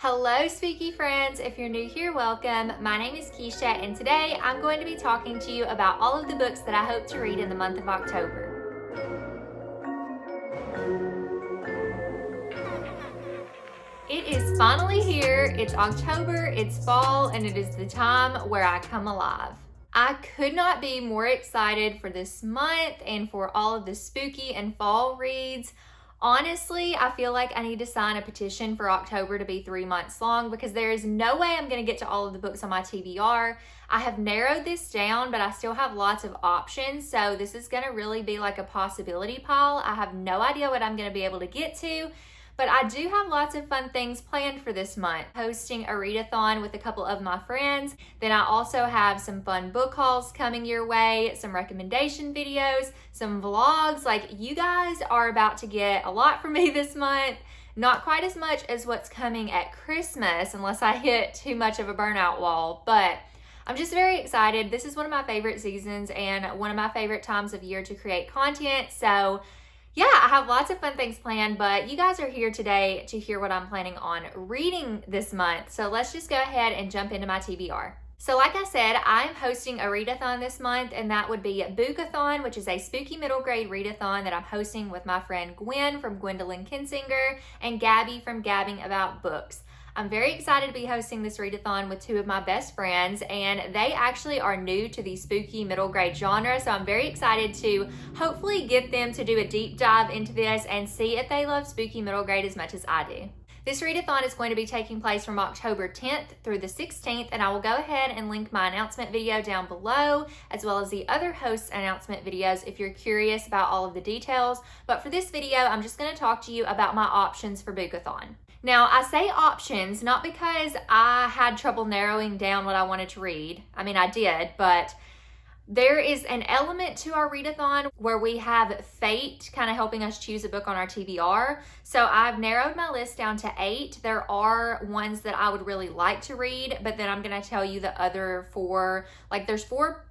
Hello spooky friends, if you're new here, welcome. My name is Keisha and today I'm going to be talking to you about all of the books that I hope to read in the month of October. It is finally here, it's October, it's fall, and it is the time where I come alive. I could not be more excited for this month and for all of the spooky and fall reads. Honestly, I feel like I need to sign a petition for October to be 3 months long because there is no way I'm going to get to all of the books on my TBR. I have narrowed this down, but I still have lots of options, so this is going to really be like a possibility pile. I have no idea what I'm going to be able to get to, but I do have lots of fun things planned for this month. Hosting a readathon with a couple of my friends. Then I also have some fun book hauls coming your way, some recommendation videos, some vlogs. Like, you guys are about to get a lot from me this month. Not quite as much as what's coming at Christmas unless I hit too much of a burnout wall, but I'm just very excited. This is one of my favorite seasons and one of my favorite times of year to create content. So yeah, I have lots of fun things planned, but you guys are here today to hear what I'm planning on reading this month. So let's just go ahead and jump into my TBR. So like I said, I'm hosting a readathon this month, and that would be Boookathon, which is a spooky middle grade readathon that I'm hosting with my friend Gwen from Gwendolyn Kinsinger and Gabbi from Gabbing About Books. I'm very excited to be hosting this readathon with two of my best friends, and they actually are new to the spooky middle grade genre, so I'm very excited to hopefully get them to do a deep dive into this and see if they love spooky middle grade as much as I do. This readathon is going to be taking place from October 10th through the 16th, and I will go ahead and link my announcement video down below, as well as the other hosts' announcement videos if you're curious about all of the details. But for this video, I'm just going to talk to you about my options for Boookathon. Now, I say options not because I had trouble narrowing down what I wanted to read. I mean, I did, but there is an element to our readathon where we have fate kind of helping us choose a book on our TBR. So I've narrowed my list down to 8. There are ones that I would really like to read, but then I'm going to tell you the other 4. Like, there's four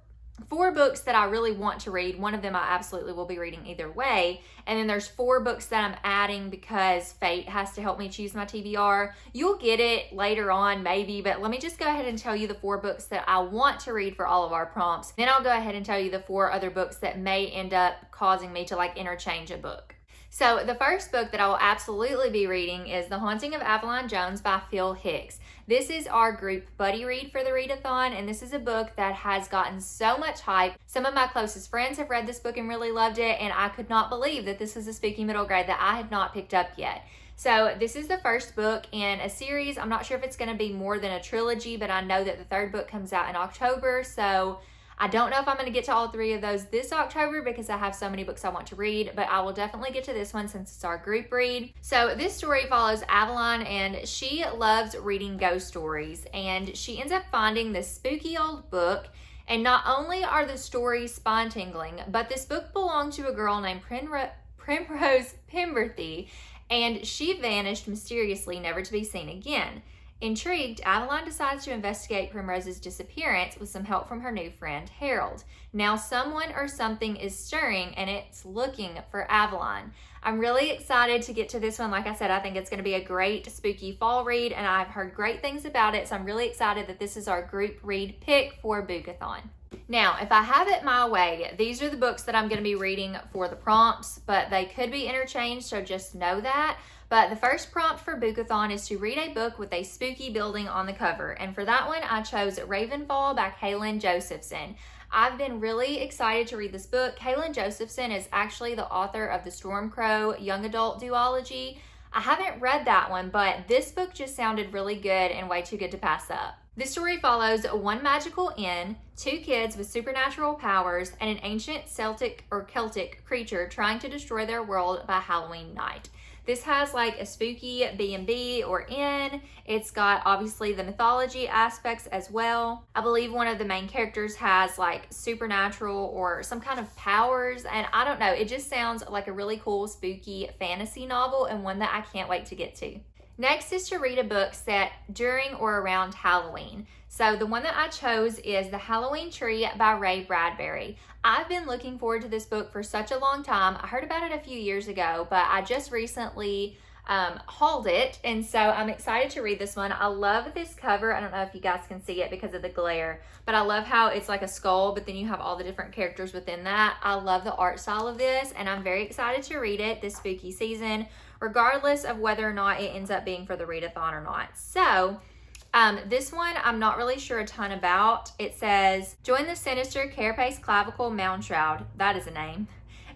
books that I really want to read. One of them I absolutely will be reading either way. And then there's 4 books that I'm adding because fate has to help me choose my TBR. You'll get it later on maybe, but let me just go ahead and tell you the 4 books that I want to read for all of our prompts. Then I'll go ahead and tell you the 4 other books that may end up causing me to like interchange a book. So the first book that I will absolutely be reading is The Haunting of Avalon Jones by Hicks. This is our group buddy read for the readathon, and this is a book that has gotten so much hype. Some of my closest friends have read this book and really loved it, and I could not believe that this was a spooky middle grade that I had not picked up yet. So this is the first book in a series. I'm not sure if it's going to be more than a trilogy, but I know that the 3rd book comes out in October, so I don't know if I'm going to get to all 3 of those this October because I have so many books I want to read, but I will definitely get to this one since it's our group read. So this story follows Avalon, and she loves reading ghost stories, and she ends up finding this spooky old book. And not only are the stories spine-tingling, but this book belonged to a girl named Primrose Pemberthy, and she vanished mysteriously, never to be seen again. Intrigued, Avalon decides to investigate Primrose's disappearance with some help from her new friend, Harold. Now someone or something is stirring, and it's looking for Avalon. I'm really excited to get to this one. Like I said, I think it's going to be a great spooky fall read, and I've heard great things about it, so I'm really excited that this is our group read pick for Boookathon. Now, if I have it my way, these are the books that I'm going to be reading for the prompts, but they could be interchanged, so just know that. But the first prompt for Boookathon is to read a book with a spooky building on the cover. And for that one, I chose Ravenfall by Kaylin Josephson. I've been really excited to read this book. Kaylin Josephson is actually the author of the Stormcrow young adult duology. I haven't read that one, but this book just sounded really good and way too good to pass up. This story follows one magical inn, 2 kids with supernatural powers, and an ancient Celtic creature trying to destroy their world by Halloween night. This has like a spooky B&B or inn. It's got obviously the mythology aspects as well. I believe one of the main characters has like supernatural or some kind of powers, and I don't know, it just sounds like a really cool spooky fantasy novel and one that I can't wait to get to. Next is to read a book set during or around Halloween. So the one that I chose is The Halloween Tree by Bradbury. I've been looking forward to this book for such a long time. I heard about it a few years ago, but I just recently hauled it, and so I'm excited to read this one. I love this cover. I don't know if you guys can see it because of the glare, but I love how it's like a skull, but then you have all the different characters within that. I love the art style of this, and I'm very excited to read it this spooky season, regardless of whether or not it ends up being for the readathon or not. So this one I'm not really sure a ton about. It says, join the sinister Carapace Clavicle Mound Shroud, that is a name,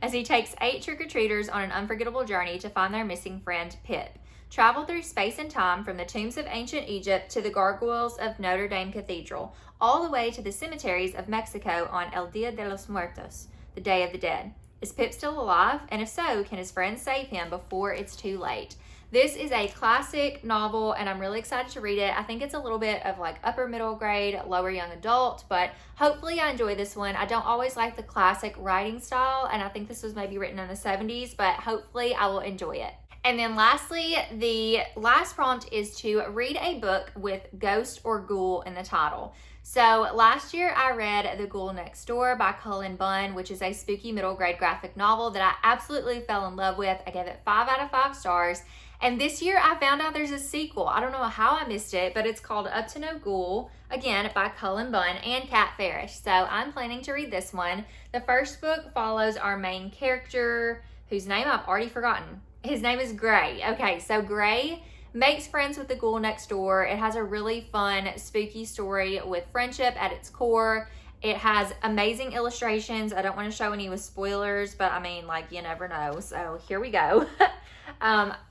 as he takes 8 trick-or-treaters on an unforgettable journey to find their missing friend, Pip. Travel through space and time from the tombs of ancient Egypt to the gargoyles of Notre Dame Cathedral, all the way to the cemeteries of Mexico on El Dia de los Muertos, the Day of the Dead. Is Pip still alive? And if so, can his friends save him before it's too late? This is a classic novel, and I'm really excited to read it. I think it's a little bit of like upper middle grade, lower young adult, but hopefully I enjoy this one. I don't always like the classic writing style, and I think this was maybe written in the 70s, but hopefully I will enjoy it. And then lastly, the last prompt is to read a book with ghost or ghoul in the title. So last year I read The Ghoul Next Door by Cullen Bunn, which is a spooky middle grade graphic novel that I absolutely fell in love with. I gave it 5 out of 5 stars. And this year I found out there's a sequel. I don't know how I missed it, but it's called Up to No Ghoul, again by Cullen Bunn and Kat Farish. So I'm planning to read this one. The first book follows our main character, whose name I've already forgotten. His name is Gray. Okay, so Gray makes friends with the ghoul next door. It has a really fun, spooky story with friendship at its core. It has amazing illustrations. I don't want to show any with spoilers, but I mean, like, you never know. So here we go.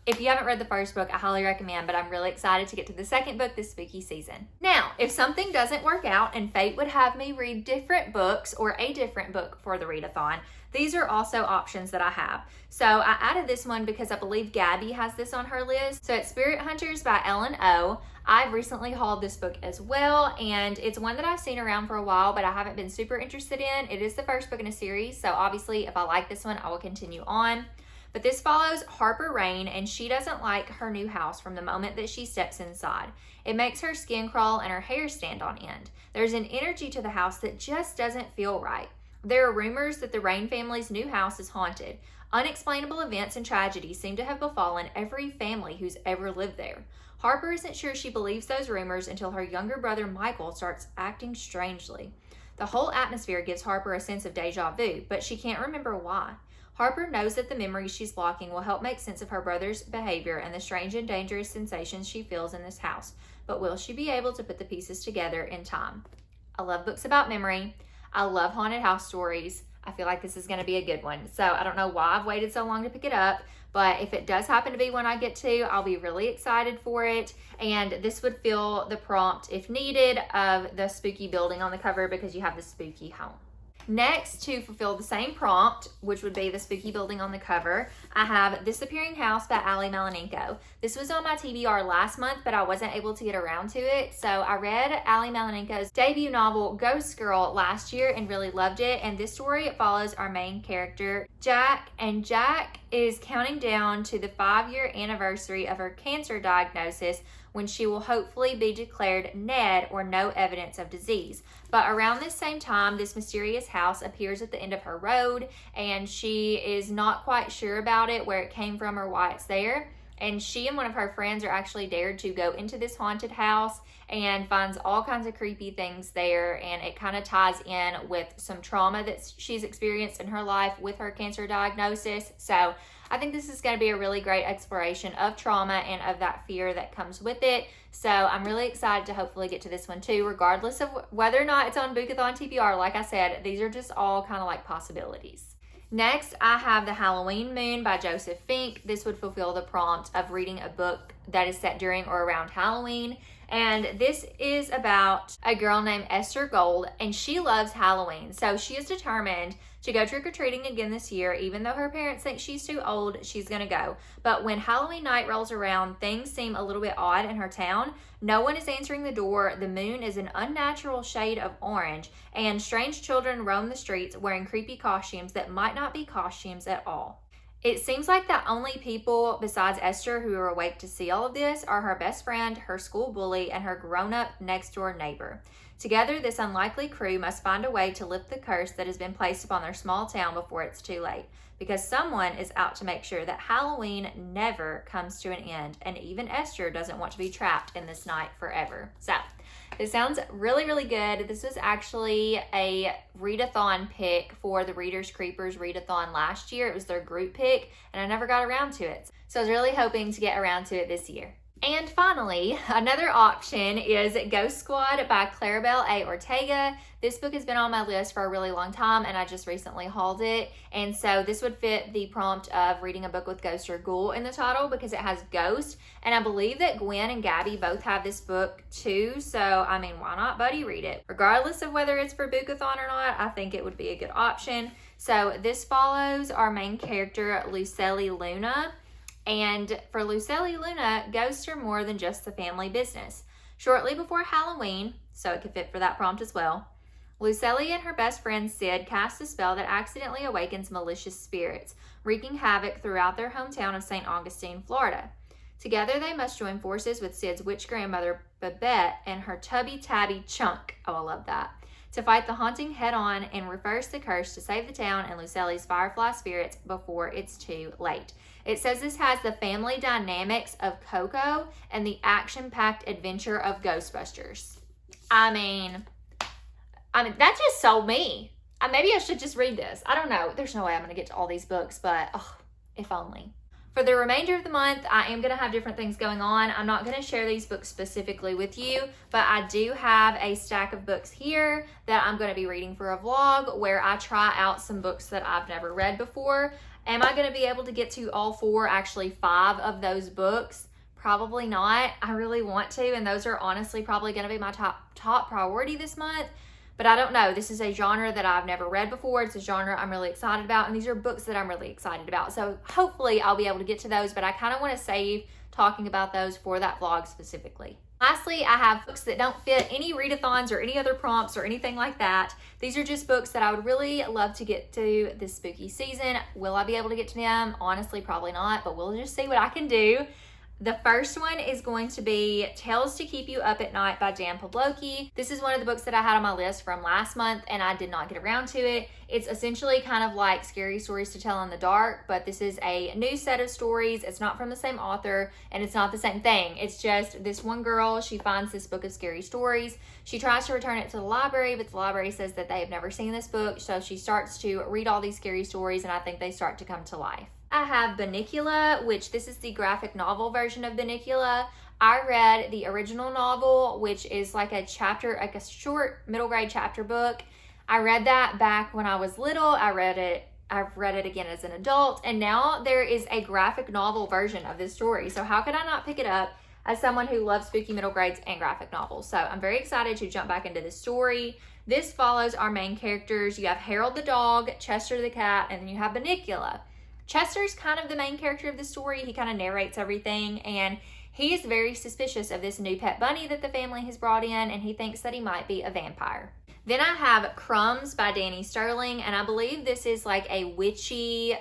If you haven't read the first book, I highly recommend, but I'm really excited to get to the second book this spooky season. Now, if something doesn't work out and fate would have me read different books or a different book for the readathon, these are also options that I have. So I added this one because I believe Gabbi has this on her list. So it's Spirit Hunters by Ellen O. I've recently hauled this book as well, and it's one that I've seen around for a while, but I haven't been super interested in. It is the first book in a series, so obviously if I like this one, I will continue on. But this follows Harper Rain, and she doesn't like her new house from the moment that she steps inside. It makes her skin crawl and her hair stand on end. There's an energy to the house that just doesn't feel right. There are rumors that the Rain family's new house is haunted. Unexplainable events and tragedies seem to have befallen every family who's ever lived there. Harper isn't sure she believes those rumors until her younger brother Michael starts acting strangely. The whole atmosphere gives Harper a sense of deja vu, but she can't remember why. Harper knows that the memories she's blocking will help make sense of her brother's behavior and the strange and dangerous sensations she feels in this house, but will she be able to put the pieces together in time? I love books about memory. I love haunted house stories. I feel like this is going to be a good one. So I don't know why I've waited so long to pick it up, but if it does happen to be one I get to, I'll be really excited for it. And this would fill the prompt, if needed, of the spooky building on the cover because you have the spooky home. Next, to fulfill the same prompt, which would be the spooky building on the cover, I have Disappearing House by Malinco. This was on my TBR last month, but I wasn't able to get around to it. So I read Malinco's debut novel, Ghost Girl, last year and really loved it. And this story follows our main character, Jack. And Jack is counting down to the 5-year anniversary of her cancer diagnosis, when she will hopefully be declared NED, or no evidence of disease. But around this same time, this mysterious house appears at the end of her road, and she is not quite sure about it, where it came from or why it's there. And she and one of her friends are actually dared to go into this haunted house and finds all kinds of creepy things there. And it kind of ties in with some trauma that she's experienced in her life with her cancer diagnosis. So I think this is going to be a really great exploration of trauma and of that fear that comes with it. So I'm really excited to hopefully get to this one too, regardless of whether or not it's on Boookathon TBR. Like I said, these are just all kind of like possibilities. Next, I have The Halloween Moon by Joseph Fink. This would fulfill the prompt of reading a book that is set during or around Halloween. And this is about a girl named Esther Gold, and she loves Halloween. So she is determined to go trick-or-treating again this year. Even though her parents think she's too old, she's gonna go. But when Halloween night rolls around, things seem a little bit odd in her town. No one is answering the door, the moon is an unnatural shade of orange, and strange children roam the streets wearing creepy costumes that might not be costumes at all. It seems like the only people besides Esther who are awake to see all of this are her best friend, her school bully, and her grown-up next-door neighbor. Together, this unlikely crew must find a way to lift the curse that has been placed upon their small town before it's too late, because someone is out to make sure that Halloween never comes to an end, and even Esther doesn't want to be trapped in this night forever. So, this sounds really, really good. This was actually a readathon pick for the Readers Creepers readathon last year. It was their group pick, and I never got around to it. So I was really hoping to get around to it this year. And finally, another option is Ghost Squad by Clarabelle A. Ortega. This book has been on my list for a really long time, and I just recently hauled it. And so this would fit the prompt of reading a book with ghost or ghoul in the title because it has ghost. And I believe that Gwen and Gabbi both have this book too. So, I mean, why not buddy read it? Regardless of whether it's for Boookathon or not, I think it would be a good option. So this follows our main character, Lucely Luna. And for Lucely Luna, ghosts are more than just the family business. Shortly before Halloween, so it could fit for that prompt as well, Lucely and her best friend Sid cast a spell that accidentally awakens malicious spirits, wreaking havoc throughout their hometown of St. Augustine, Florida. Together, they must join forces with Sid's witch grandmother Babette and her tubby tabby Chunk. Oh, I love that. To fight the haunting head-on and reverse the curse to save the town and Lucely's firefly spirits before it's too late. It says this has the family dynamics of Coco and the action-packed adventure of Ghostbusters. I mean, that just sold me. Maybe I should just read this. I don't know. There's no way I'm going to get to all these books, but if only. For the remainder of the month, I am going to have different things going on. I'm not going to share these books specifically with you, but I do have a stack of books here that I'm going to be reading for a vlog where I try out some books that I've never read before. Am I going to be able to get to all 4, actually 5 of those books? Probably not. I really want to, and those are honestly probably going to be my top priority this month. But I don't know. This is a genre that I've never read before. It's a genre I'm really excited about. And these are books that I'm really excited about. So hopefully I'll be able to get to those. But I kind of want to save talking about those for that vlog specifically. Lastly, I have books that don't fit any readathons or any other prompts or anything like that. These are just books that I would really love to get to this spooky season. Will I be able to get to them? Honestly, probably not. But we'll just see what I can do. The first one is going to be Tales to Keep You Up at Night by Pavloki. This is one of the books that I had on my list from last month and I did not get around to it. It's essentially kind of like Scary Stories to Tell in the Dark, but this is a new set of stories. It's not from the same author and it's not the same thing. It's just this one girl, she finds this book of scary stories. She tries to return it to the library, but the library says that they have never seen this book. So she starts to read all these scary stories and I think they start to come to life. I have Bunnicula, which this is the graphic novel version of Bunnicula. I read the original novel, which is like a chapter, like a short middle grade chapter book. I read that back when I was little. I've read it again as an adult, and now there is a graphic novel version of this story. So how could I not pick it up as someone who loves spooky middle grades and graphic novels? So I'm very excited to jump back into this story. This follows our main characters. You have Harold the dog, Chester the cat, and then you have Bunnicula. Chester's kind of the main character of the story. He kind of narrates everything, and he is very suspicious of this new pet bunny that the family has brought in, and he thinks that he might be a vampire. Then I have Crumbs by Danny Sterling, and I believe this is like a witchy,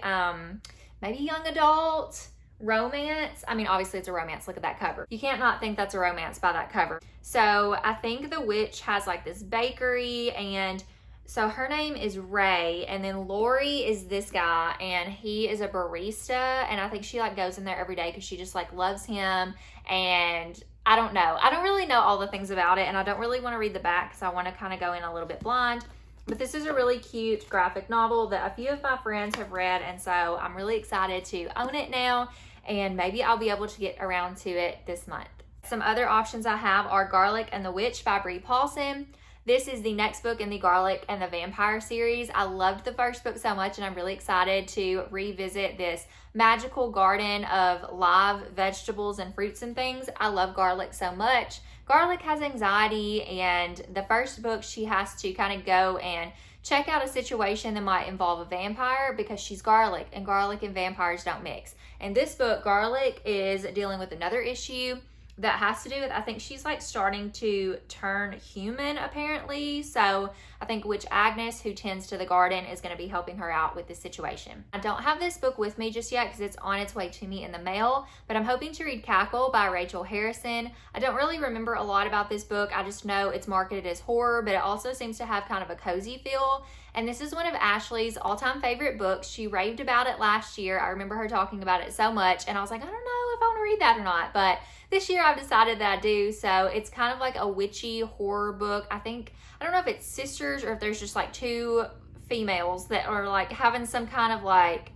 maybe young adult romance. I mean, obviously it's a romance. Look at that cover. You can't not think that's a romance by that cover. So I think the witch has like this bakery, and so her name is Ray, and then Lori is this guy, and he is a barista, and I think she like goes in there every day because she just like loves him, and I don't know. I don't really know all the things about it, and I don't really want to read the back because I want to kind of go in a little bit blind, but this is a really cute graphic novel that a few of my friends have read, and so I'm really excited to own it now, and maybe I'll be able to get around to it this month. Some other options I have are Garlic and the Witch by Bree Paulson. This is the next book in the Garlic and the Vampire series. I loved the first book so much, and I'm really excited to revisit this magical garden of live vegetables and fruits and things. I love Garlic so much. Garlic has anxiety, and the first book she has to kind of go and check out a situation that might involve a vampire because she's Garlic, and Garlic and vampires don't mix. In this book, Garlic is dealing with another issue that has to do with, I think she's like starting to turn human apparently. So I think Witch Agnes, who tends to the garden, is going to be helping her out with this situation. I don't have this book with me just yet because it's on its way to me in the mail, but I'm hoping to read Cackle by Rachel Harrison. I don't really remember a lot about this book. I just know it's marketed as horror, but it also seems to have kind of a cozy feel. And this is one of Ashley's all-time favorite books. She raved about it last year. I remember her talking about it so much, and I was like, I don't know if I want to read that or not, but this year I've decided that I do. So it's kind of like a witchy horror book. I don't know if it's sisters or if there's just like two females that are like having some kind of like,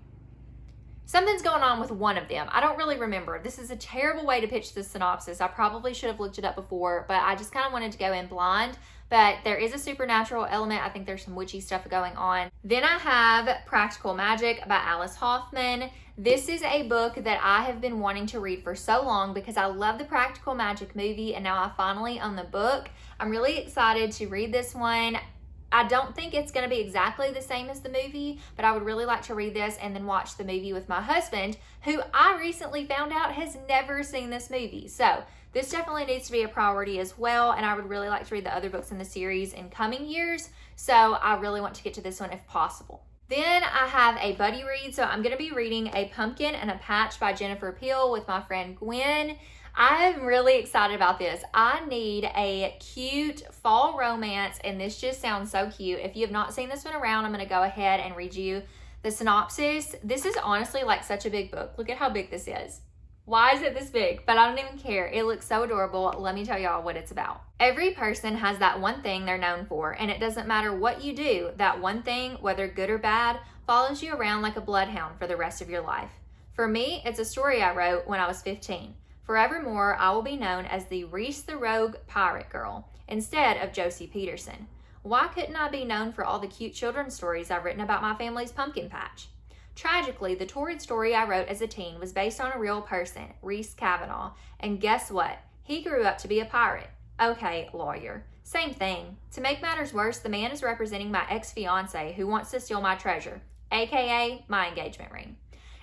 something's going on with one of them. I don't really remember. This is a terrible way to pitch the synopsis. I probably should have looked it up before, but I just kind of wanted to go in blind. But there is a supernatural element. I think there's some witchy stuff going on. Then I have Practical Magic by Alice Hoffman. This is a book that I have been wanting to read for so long because I love the Practical Magic movie, and now I finally own the book. I'm really excited to read this one. I don't think it's going to be exactly the same as the movie, but I would really like to read this and then watch the movie with my husband, who I recently found out has never seen this movie. So this definitely needs to be a priority as well, and I would really like to read the other books in the series in coming years, so I really want to get to this one if possible. Then I have a buddy read, so I'm going to be reading A Pumpkin and a Patch by Jennifer Peel with my friend Gwen. I'm really excited about this. I need a cute fall romance, and this just sounds so cute. If you have not seen this one around, I'm going to go ahead and read you the synopsis. This is honestly like such a big book. Look at how big this is. Why is it this big? But I don't even care. It looks so adorable. Let me tell y'all what it's about. Every person has that one thing they're known for, and it doesn't matter what you do, that one thing, whether good or bad, follows you around like a bloodhound for the rest of your life. For me, it's a story I wrote when I was 15. Forevermore, I will be known as the Reese the Rogue Pirate Girl instead of Josie Peterson. Why couldn't I be known for all the cute children's stories I've written about my family's pumpkin patch? Tragically, the torrid story I wrote as a teen was based on a real person, Reese Kavanaugh, and guess what? He grew up to be a pirate. Okay, lawyer. Same thing. To make matters worse, the man is representing my ex-fiance who wants to steal my treasure, aka my engagement ring.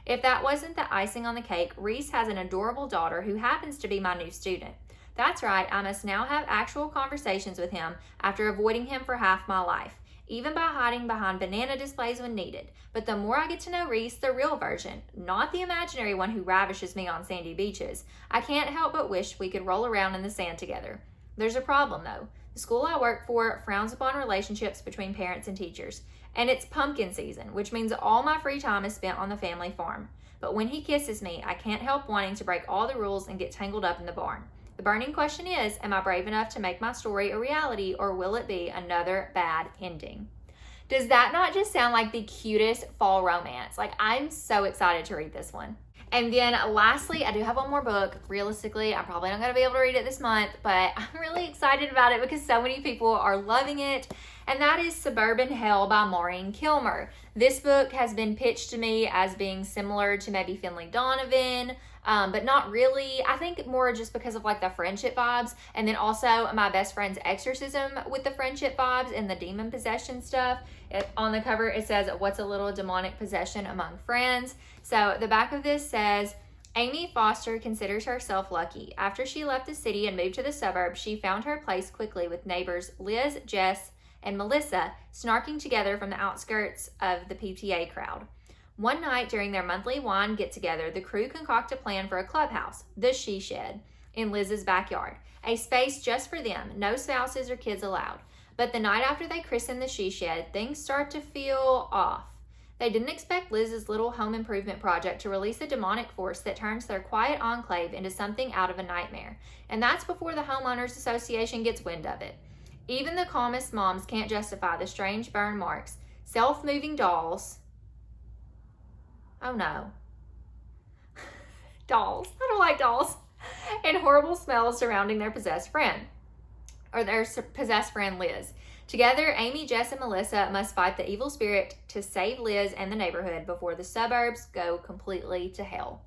If that wasn't the icing on the cake, Reese has an adorable daughter who happens to be my new student. That's right, I must now have actual conversations with him after avoiding him for half my life, even by hiding behind banana displays when needed. But the more I get to know Reese, the real version, not the imaginary one who ravishes me on sandy beaches, I can't help but wish we could roll around in the sand together. There's a problem though. The school I work for frowns upon relationships between parents and teachers. And it's pumpkin season, which means all my free time is spent on the family farm. But when he kisses me, I can't help wanting to break all the rules and get tangled up in the barn. The burning question is, am I brave enough to make my story a reality, or will it be another bad ending? Does that not just sound like the cutest fall romance? Like, I'm so excited to read this one. And then lastly, I do have one more book. Realistically, I'm probably not going to be able to read it this month, but I'm really excited about it because so many people are loving it. And that is Suburban Hell by Maureen Kilmer. This book has been pitched to me as being similar to maybe Finley Donovan, but not really. I think more just because of like the friendship vibes, and then also my best friend's exorcism with the friendship vibes and the demon possession stuff. On the cover it says, "What's a little demonic possession among friends?" So the back of this says, Amy Foster considers herself lucky. After she left the city and moved to the suburbs, she found her place quickly with neighbors Liz, Jess, and Melissa snarking together from the outskirts of the PTA crowd. One night during their monthly wine get-together, the crew concoct a plan for a clubhouse, the She Shed, in Liz's backyard. A space just for them, no spouses or kids allowed. But the night after they christen the She Shed, things start to feel off. They didn't expect Liz's little home improvement project to release a demonic force that turns their quiet enclave into something out of a nightmare. And that's before the Homeowners Association gets wind of it. Even the calmest moms can't justify the strange burn marks, self-moving dolls. Oh no. Dolls. I don't like dolls. And horrible smells surrounding their possessed friend. Or their possessed friend Liz. Together, Amy, Jess, and Melissa must fight the evil spirit to save Liz and the neighborhood before the suburbs go completely to hell.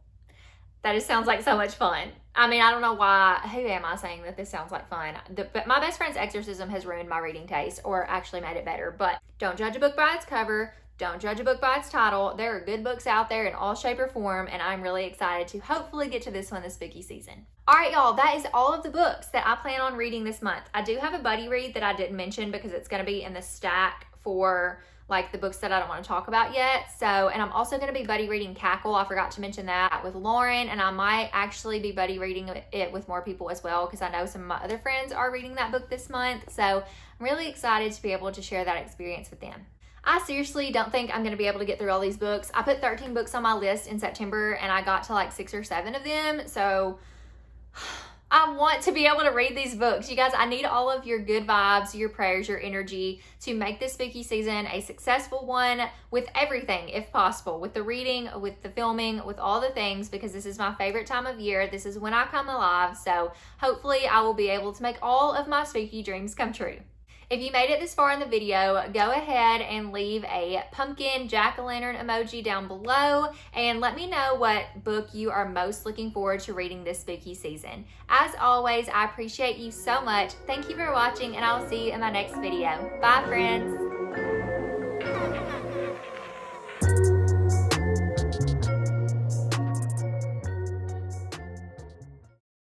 That just sounds like so much fun. I mean, I don't know why. Who am I saying that this sounds like fun? But my best friend's exorcism has ruined my reading taste, or actually made it better. But don't judge a book by its cover. don't judge a book by its title. There are good books out there in all shape or form, and I'm really excited to hopefully get to this one this spooky season. All right, y'all, that is all of the books that I plan on reading this month. I do have a buddy read that I didn't mention because it's going to be in the stack for like the books that I don't want to talk about yet. So, and I'm also going to be buddy reading Cackle. I forgot to mention that with Lauren, and I might actually be buddy reading it with more people as well because I know some of my other friends are reading that book this month. So I'm really excited to be able to share that experience with them. I seriously don't think I'm going to be able to get through all these books. I put 13 books on my list in September and I got to like 6 or 7 of them. So I want to be able to read these books. You guys, I need all of your good vibes, your prayers, your energy to make this spooky season a successful one with everything, if possible, with the reading, with the filming, with all the things, because this is my favorite time of year. This is when I come alive. So hopefully I will be able to make all of my spooky dreams come true. If you made it this far in the video, go ahead and leave a pumpkin jack-o'-lantern emoji down below and let me know what book you are most looking forward to reading this spooky season. As always, I appreciate you so much. Thank you for watching, and I'll see you in my next video. Bye, friends.